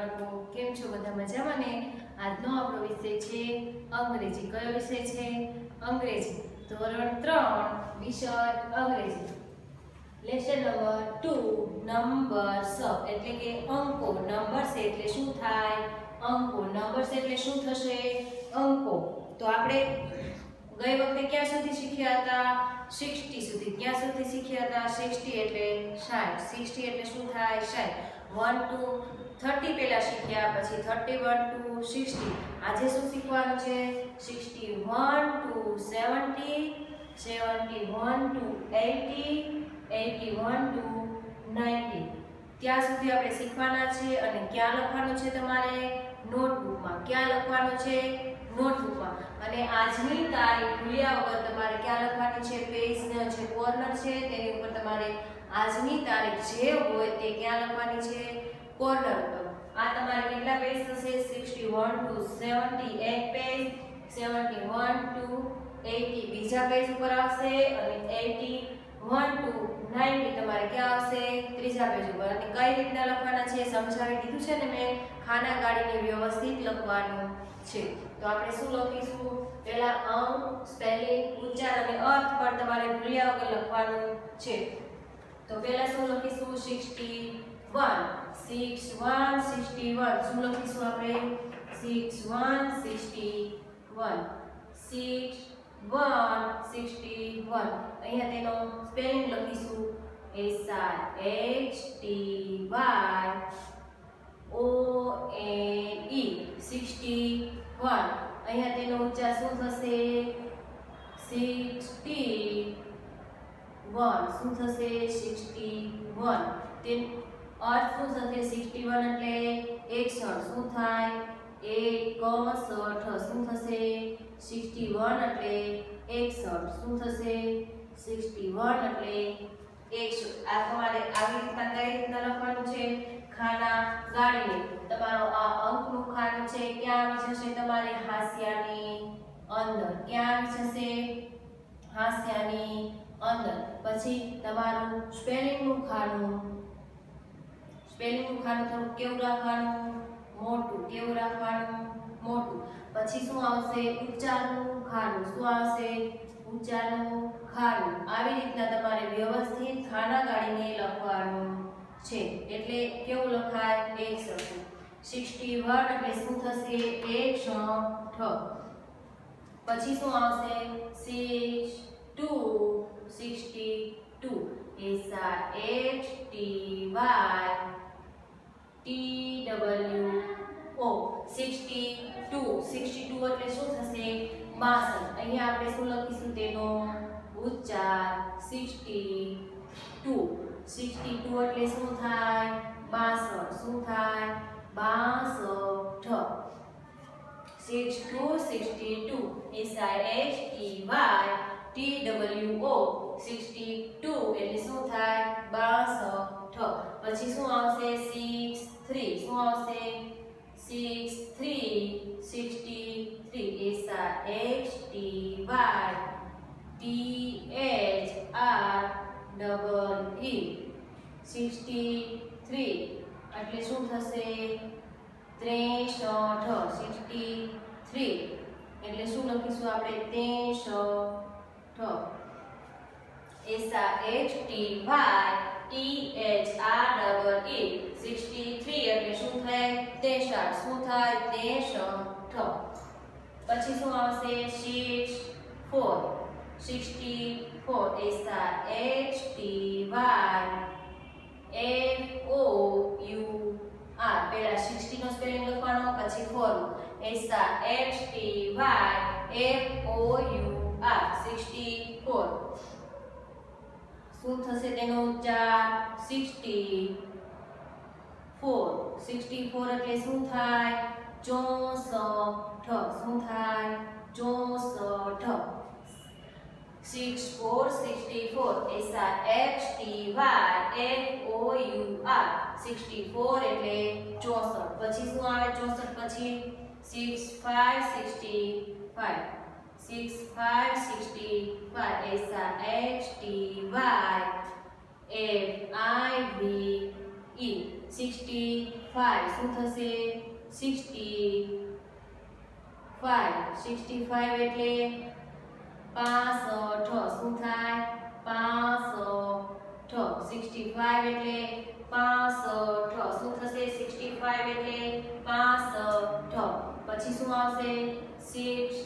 બાળકો, કેમ છો? બધા મજામાં ને? આજનો આપણો વિષય છે અંગ્રેજી. કયો વિષય છે? અંગ્રેજી. ધોરણ 3 વિષય અંગ્રેજી. લેસન નંબર 2 નંબર્સ એટલે કે અંકો. નંબર્સ એટલે શું થાય? અંકો. નંબર્સ એટલે શું થશે? અંકો. તો આપણે ગઈ વખતે ક્યાં સુધી શીખ્યા હતા? 60 સુધી. ક્યાં સુધી શીખ્યા હતા? 60 એટલે 60. 60 એટલે શું થાય? 60. 1 to 30 પહેલા શીખ્યા, પછી 31 to 60. આજે શું શીખવાનું છે? 61 to 70, 71 to 80, 81 to 90. ત્યાં સુધી આપણે શીખવાના છે. અને ક્યાં લખવાનું છે તમારે? નોટબુકમાં. ક્યાં લખવાનું છે? નોટબુકમાં. અને આજની તારીખ ભૂલ્યા વગર તમારે ક્યાં લખવાની છે? પેજનો જે કોર્નર છે તેની ઉપર તમારે આજની તારીખ જે હોય તે ક્યાં લખવાની છે? કોર્નર ઉપર. આ તમારે કેટલા પેજ થશે? 61 to 70 એક પેજ, 71 to 80 બીજા પેજ ઉપર આવશે, અને 81 to 90 તમારે ક્યાં આવશે? ત્રીજા પેજ ઉપર. અને કઈ રીતના લખવાના છે સમજાવી દીધું છે ને મેં. ખાના ગાડીને વ્યવસ્થિત લખવાનું છે. તો આપણે શું લખીશું? પહેલા અંક, સ્પેલિંગ, ઉચ્ચાર અને અર્થ પણ તમારે ભૂલ્યા વગર લખવાનું છે. તો પહેલા શું લખીશું? 61. 61 61 શું લખીશું આપણે? 61 61 61 61. અહીંયા તેનો સ્પેલિંગ લખીશું SIHTYONE 61. અહીંયા તેનો ઉચ્ચાર શું થશે? 61. શું થશે? 61. તે અર્થ શું થશે? 61 એટલે 61. શું થાય? 61. શું થશે? 61 એટલે 61. શું થશે? 61 એટલે 61. આ તમારે આવી રીતના કઈ રીતના લખવાનું છે? ખાના ગાડીને. તમારો આ અંકનું ખાનું છે ક્યાં આવી જશે? તમારે હાંસિયાની અંદર. ક્યાં આવી જશે? હાંસિયાની અંદર. પછી તમારું સ્પેલિંગનું ખાનું. સ્પેલિંગનું ખાનું થોડું કેવું રાખવાનું? મોટું. કેવું રાખવાનું? મોટું. પછી શું આવશે? ઉચ્ચારનું ખાનું. શું આવશે? ઉચ્ચારનું ખાનું. આવી રીતના તમારે વ્યવસ્થિત ખાના ગાડીને લખવાનું છે. એટલે કેવું લખાય? એક સરખું. 61 એટલે શું થશે? 61. પછી શું આવશે? 62 62 SIHTYTWO 62 62 એટલે શું થશે? 62. અહીંયા આપણે શું લખીશું? તેનો ઉચ્ચાર 62 62 એટલે શું થાય? 62. શું થાય? 62. 62 62 SIHTYTWO 62 એટલે શું થાય? 62. પછી શું આવશે? 63. શું આવશે? 63 63 SIHTYTHREE 63 એટલે શું થશે? 63. 63 એટલે શું લખીશું આપણે? 63 63 એટલે શું થાય? 63. શું થાય? 63. પછી શું આવશે? 64 SIHTYFOUR. પહેલા 60 નો સ્પેલિંગ લખવાનો, પછી 4 SIHTYFOUR 64. શું થશે તેનો ઉચ્ચાર? 64 64 એટલે શું થાય? 64. શું થાય? 64. 64 64 SIHTYFOUR 64 એટલે 64. પછી શું આવે? 64 પછી 65 65 65 65 SIHTYFIVE 65 5 શું થશે 65 65 એટલે 65 શું થાય 65 65 એટલે 65 શું થશે 65 એટલે 65 પછી શું આવશે 6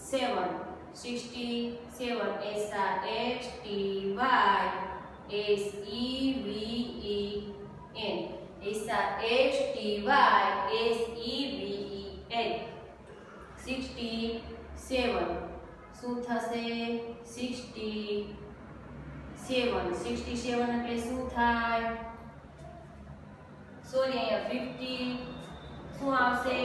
7 67 S R X T Y S E V E N S R X T Y S E V E N 67 શું થશે 67 એટલે શું થાય સોરી અહીંયા 50 શું આવશે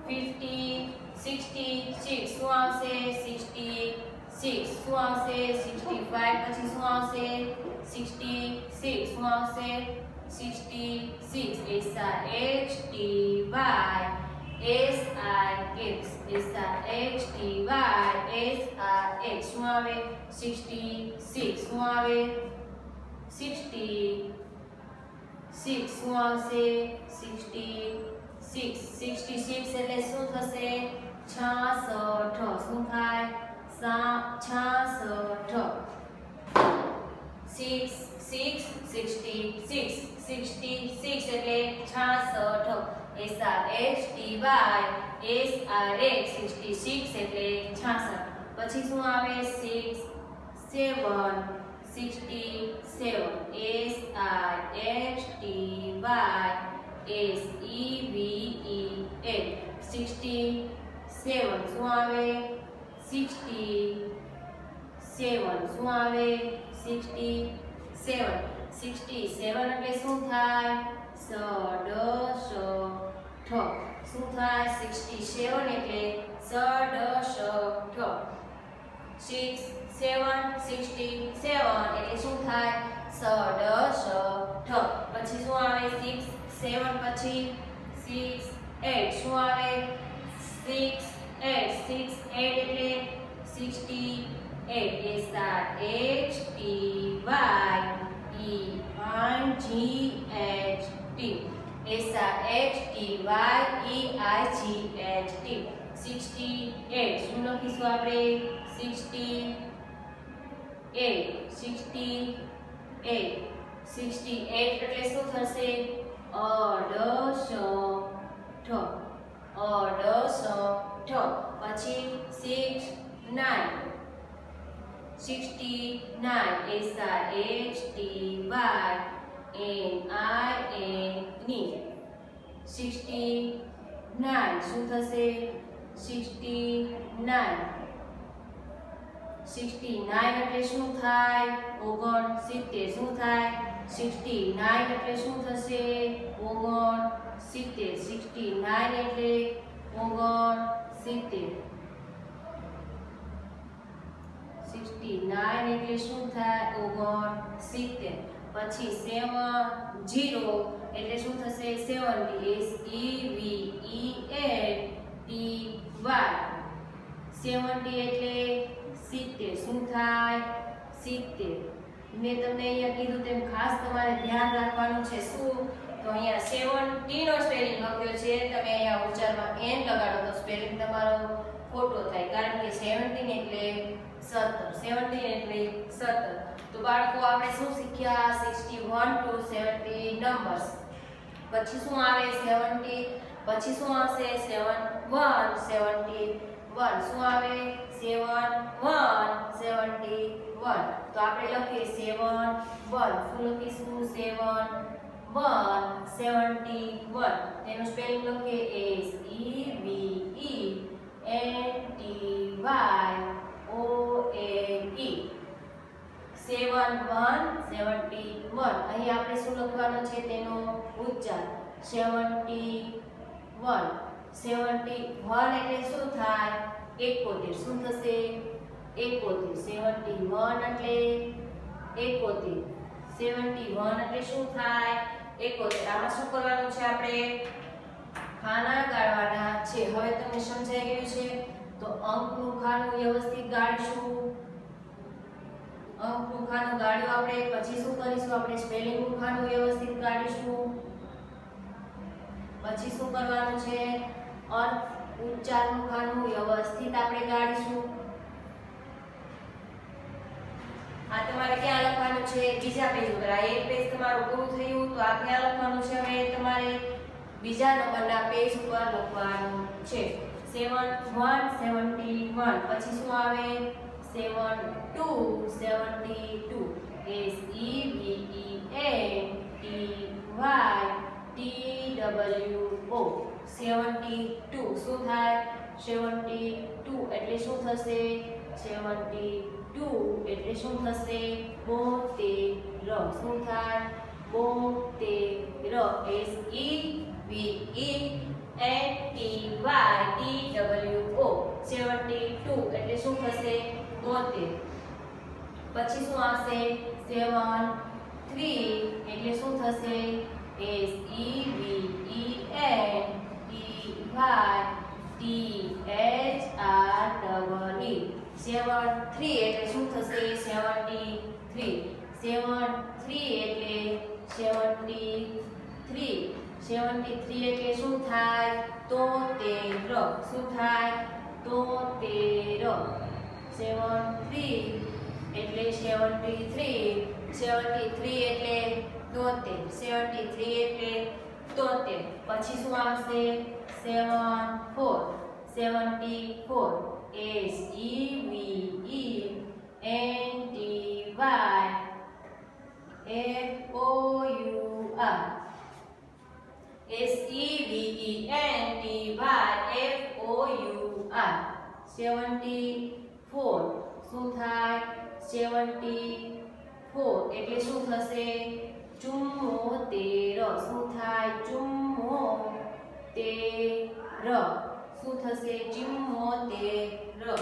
50 66 શું આવશે 66 શું આવશે 65 પછી શું આવશે 66 શું આવશે 66 S R X T Y S I X S R X T Y S R X શું આવે 66 શું આવે 66 શું આવશે 66 એટલે શું થશે 66 શું થાય 66 66 એટલે 66 S R X T Y S R X 66 એટલે 66 પછી શું આવે 6 7 67 S I X T Y S E V E N 67 શું આવે 67 શું આવે 67 એટલે શું થાય 67 શું થાય 67 એટલે 67 6 7 67 એટલે શું થાય 67 પછી શું આવે 6 7 પછી 6 8 શું આવે 6 8 એટલે 68 S R X T Y E I G H T S R X T Y E I G H T 68 શું લખીશું આપણે 68 એટલે શું થશે 68 પછી 6 9 69 S R X T Y N I N E 69 શું થશે 69 એટલે શું થાય 69 શું થાય 69 એટલે શું થશે 69 69 એટલે 69 69 એટલે શું થાય 69 પછી 70 એટલે શું થશે 70 S E V E N T Y 70 એટલે 70 શું થાય 70 મેં તમને અહીંયા કીધું તેમ ખાસ તમારે ધ્યાન રાખવાનું છે શું તો અહીંયા 70 નો સ્પેલિંગ લખ્યો છે તમે અહીંયા ઉચ્ચારમાં n લગાડો તો સ્પેલિંગ તમારો ખોટો થાય કારણ કે 17 એટલે 17 એટલે 17 તો બાળકો આપણે શું શીખ્યા 61 to 70 નંબર્સ પછી શું આવે 70 પછી શું આવશે 71 શું આવે 71 તો આપણે લખીએ 71 શું લખીશું 71 તેનું સ્પેલિંગ લખીએ S E V E N T Y O N E 71 અહીં આપણે શું લખવાનું છે તેનો ઉચ્ચાર 71 એટલે શું થાય 71 શું થશે 71 એટલે 71 એટલે શું થાય 71 આમાં શું કરવાનું છે આપણે ખાના ગાળવાના છે હવે તમને સમજાઈ ગયું છે તો અંકનું ખાનું વ્યવસ્થિત ગાળીશું અંકનું ખાનું ગાળ્યું આપણે પછી શું કરીશું આપણે સ્પેલિંગનું ખાનું વ્યવસ્થિત ગાળીશું પછી શું કરવાનું છે? અર્થ ઉચ્ચાર મુખાનું વ્યવસ્થિત આપણે ગાળીશું. આ તમારે ક્યાં લખવાનું છે? બીજા પેજ ઉપર. આ એક પેજ તમારું પૂરું થયું તો આ ક્યાં લખવાનું છે? હવે તમારે બીજા નંબરના પેજ ઉપર લખવાનું છે. 71 પછી શું આવે? 72 SEVENTYTWO 72 શું થાય? 72 એટલે શું થશે? 72 એટલે શું થશે? 72 શું થાય? 72 SEVENTYTWO 72 એટલે શું થશે? 72. પછી શું આવશે? 73 એટલે શું થશે? SEVENTYTHREE 73 એટલે શું થશે? 73 એટલે 73 એટલે શું થાય? 73 શું થાય? 73 73 એટલે 73 એટલે 73 એટલે 73. પછી શું આવશે? 74 74 શું થાય? 74 એટલે શું થશે? 74 શું થાય? 74 શું થશે? 74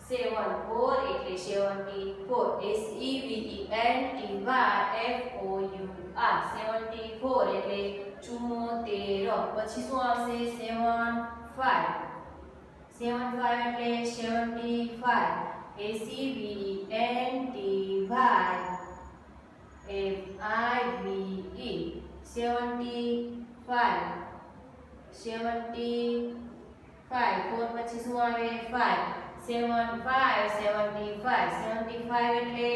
74 એટલે 74 SEVENTYFOUR 74 એટલે 74. પછી શું આવશે? 75 એટલે 75 SEVENTYFIVE 75 4 પછી શું આવે? 5 75 એટલે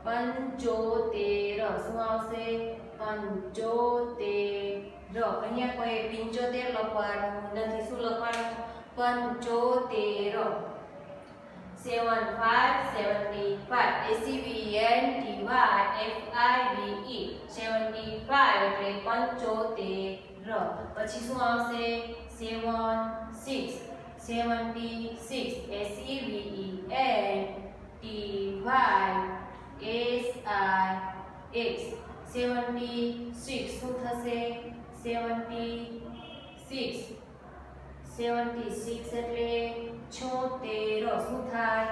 75 શું આવશે? 75. અહીંયા કોઈ 75 લખવાનું નથી. શું લખવાનું? 75 75 SEVENTYFIVE 75 એટલે 75. પછી શું આવશે? 76 SEVENTYSIX 76 શું થશે? 76 એટલે 76 શું થાય?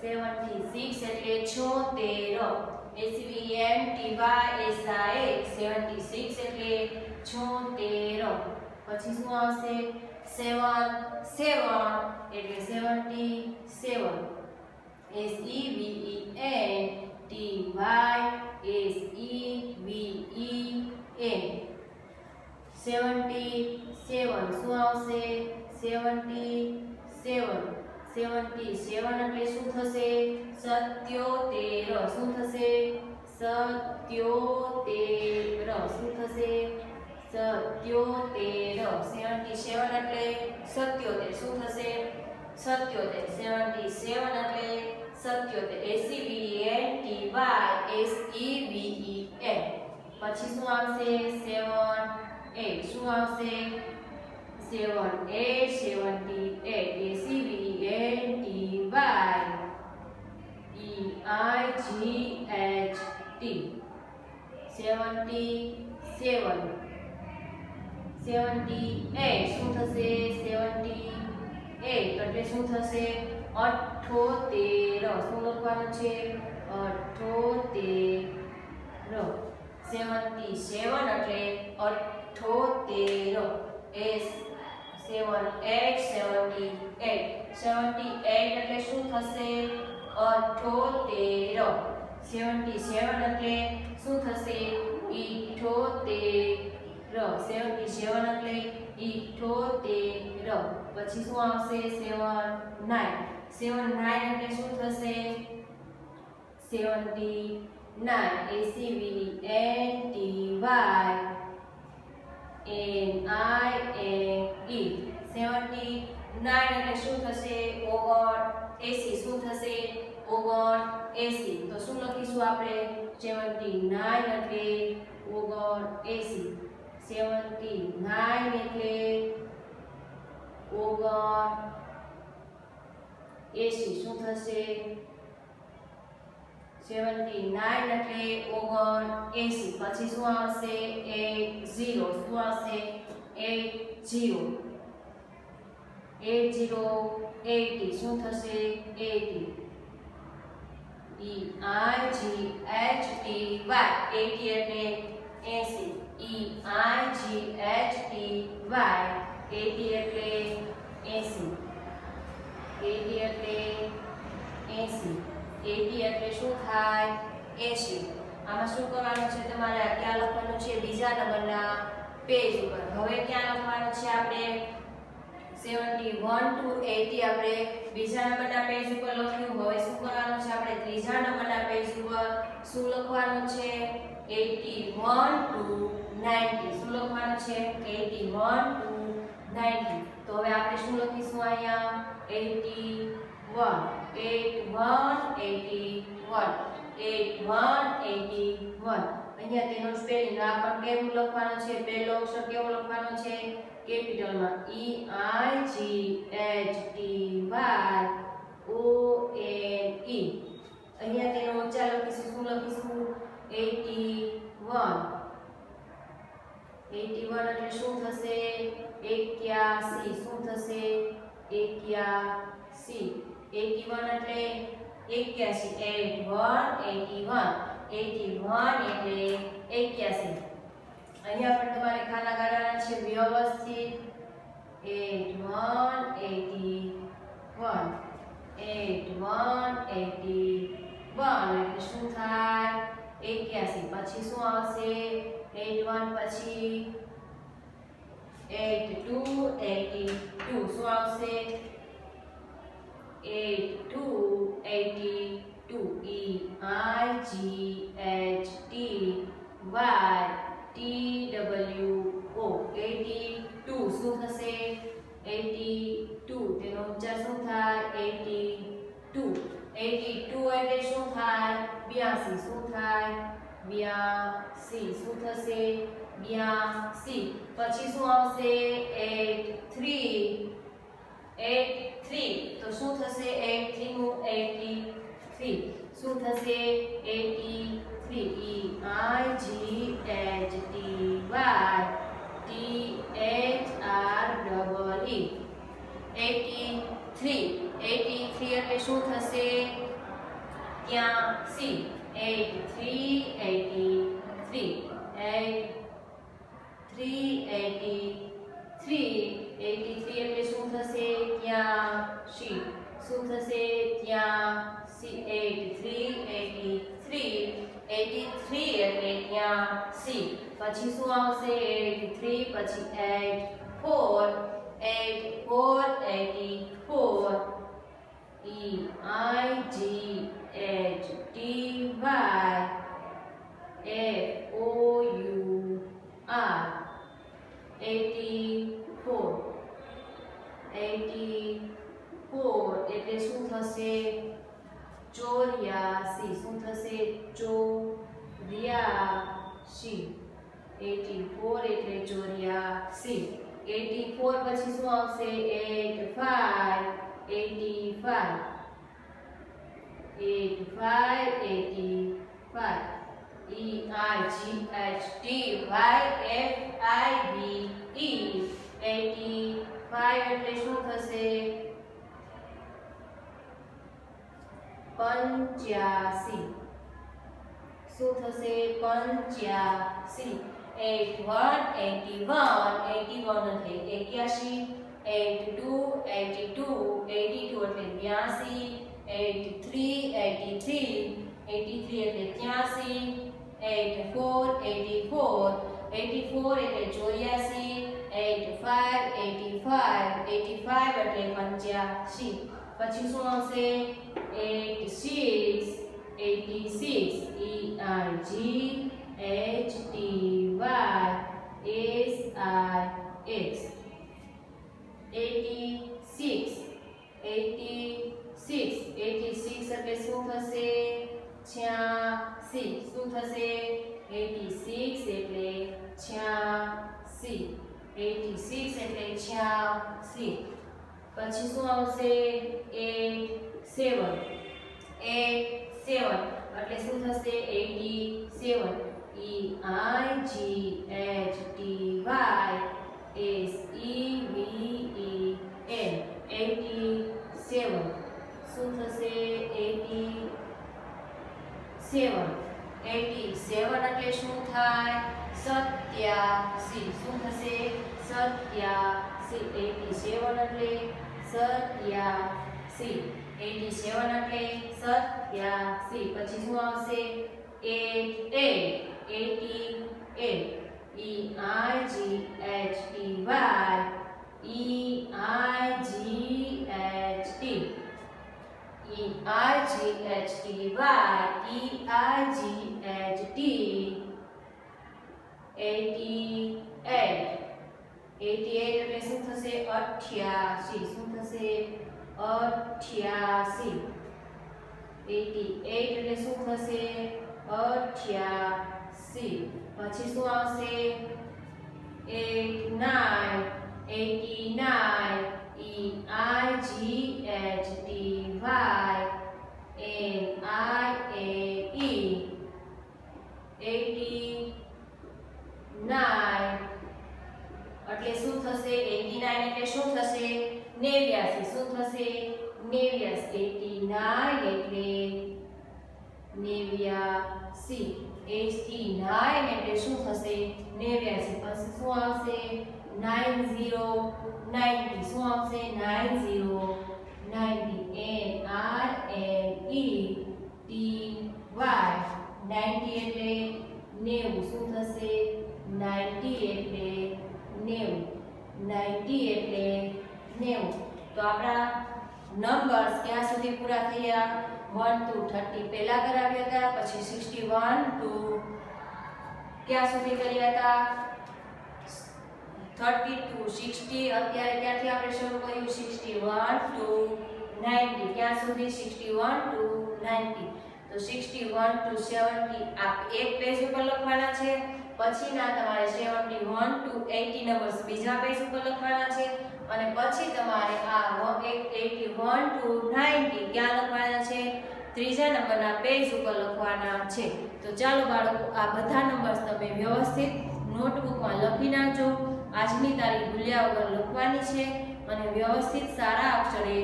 76 76 એટલે 76 SEVENTYSIX 76 એટલે 76. પછી શું આવશે? 7 એટલે 77 SEVENTYSEVEN 77 શું આવશે? 77 એટલે શું થશે? 77 શું થશે? 77 શું થશે? 77 77 એટલે 77 શું થશે? 77 77 એટલે 77 SEVENTYSEVEN. પછી શું આવશે? 78 શું આવશે? 78 SEVENTYSEVENTYEIGHT 78 શું થશે? 78 એટલે શું થશે? 78 શું લખવાનું છે? 78 77 એટલે 78 78 એટલે શું થશે? 78 77 એટલે શું થશે 78 77 એટલે 78 પછી શું આવશે 79 79 એટલે શું થશે 79 79 એટલે શું થશે 80 શું થશે 79 તો શું લખીશું આપણે 79 એટલે 79 79 એટલે 79 શું થશે 79 એટલે 79 પછી શું આવશે 80 શું આવશે 80 80 શું થશે 80 EIGHTY 80 એટલે 80 EIGHTY 80 એટલે 80 80 એટલે 80 80 એટલે શું થાય 80 આમાં શું કરવાનું છે તમારે ક્યાં લખવાનું છે બીજા નંબરના પેજ ઉપર હવે ક્યાં લખવાનું છે આપણે 71 to 80 આપણે બીજા નંબરના પેજ ઉપર લખ્યું હવે શું કરવાનું છે આપણે ત્રીજા નંબરના પેજ ઉપર શું લખવાનું છે 81 to 90 શું લખવાનું છે 81 to 90 તો હવે આપણે શું લખીશું અહીંયા 81 અહીંયા તેનો સ્પેલિંગ આ પણ કેવું લખવાનો છે પહેલો અક્ષર કેવો લખવાનો છે કેપિટલમાં EIGHTY અહીંયા તેનો ઉચ્ચાર લખીશું શું લખીશું 81 એટલે શું થશે 81 શું થશે 81 81 એટલે 81 81 એટલે 81 અહીંયા પણ તમારે ખાના ગાળાના છે વ્યવસ્થિત 81 એટલે શું થાય 81 પછી શું આવશે 81 પછી 82 શું આવશે 82 EIGHTY TWO 82 શું થશે 82 તેનો ઉચ્ચાર શું થાય 82 એટલે શું થાય 82 શું થાય 82 શું થશે 82 પછી શું આવશે 83 તો શું થશે 83 નું 83 શું થશે 83 EIGHTY 83 એટલે શું થશે 83 એટલે શું થશે 83 શું થશે 83 એટલે 83 પછી શું આવશે 83 પછી 84 84 એટલે શું થશે 84 શું થશે 84 84 એટલે 84 84 પછી શું આવશે 85 એટલે શું થશે 85 શું થશે 85 81 એટલે 82 82 એટલે 82 83 83 83 એટલે 83, 84 84, 84 એટલે 84, 85 85, 85 એટલે 85. પછી શું આવશે 86 86, EIGHTYSIX 86 86 86 એટલે શું થશે 86. શું થશે 86 એટલે 86, 86 એટલે 86. પછી શું આવશે 87 87 એટલે શું થશે 87, EIGHTYSEVEN 87. શું થશે 87 87 એટલે શું થાય 87. શું થશે 87, 87 એટલે 87, 87 એટલે 87. પછી શું આવશે 88 88 એટલે શું થશે 88. શું થશે 88, 88 એટલે શું થશે 88. પછી શું આવશે 89 એટલે શું થશે 89 એટલે શું થશે 89. શું થશે 89 એટલે 89, 89 એટલે શું થશે 89. પછી શું આવશે 90 90. શું આવશે 90 90, NRNETY 90 એટલે 90. શું થશે 90 એટલે 90, 90 એટલે 90. તો આપણા નંબર્સ ક્યાં સુધી પૂરા થયા 1 to 30 પહેલા કરાવ્યા હતા, પછી 61 to ક્યાં સુધી કર્યા હતા 30 to 60. અત્યારે ક્યાંથી આપણે શરૂ કર્યું 61 to 90. ક્યાં સુધી 61 to 90. તો 61 to 70 આ એક પેજ ઉપર લખવાના છે. પછીના તમારે 71 to 80 નંબર્સ બીજા પેજ ઉપર લખવાના છે, અને પછી તમારે આ 81 to 90 ક્યાં લખવાના છે ત્રીજા નંબરના પેજ ઉપર લખવાના છે. તો ચાલો બાળકો આ બધા નંબર્સ તમે વ્યવસ્થિત નોટબુકમાં લખી નાખજો. આજની તારીખ ભૂલ્યા વગર લખવાની છે અને વ્યવસ્થિત સારા અક્ષરે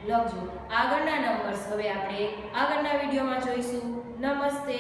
લખજો. આગળના નંબર્સ હવે આપણે આગળના વિડીયોમાં જોઈશું. નમસ્તે.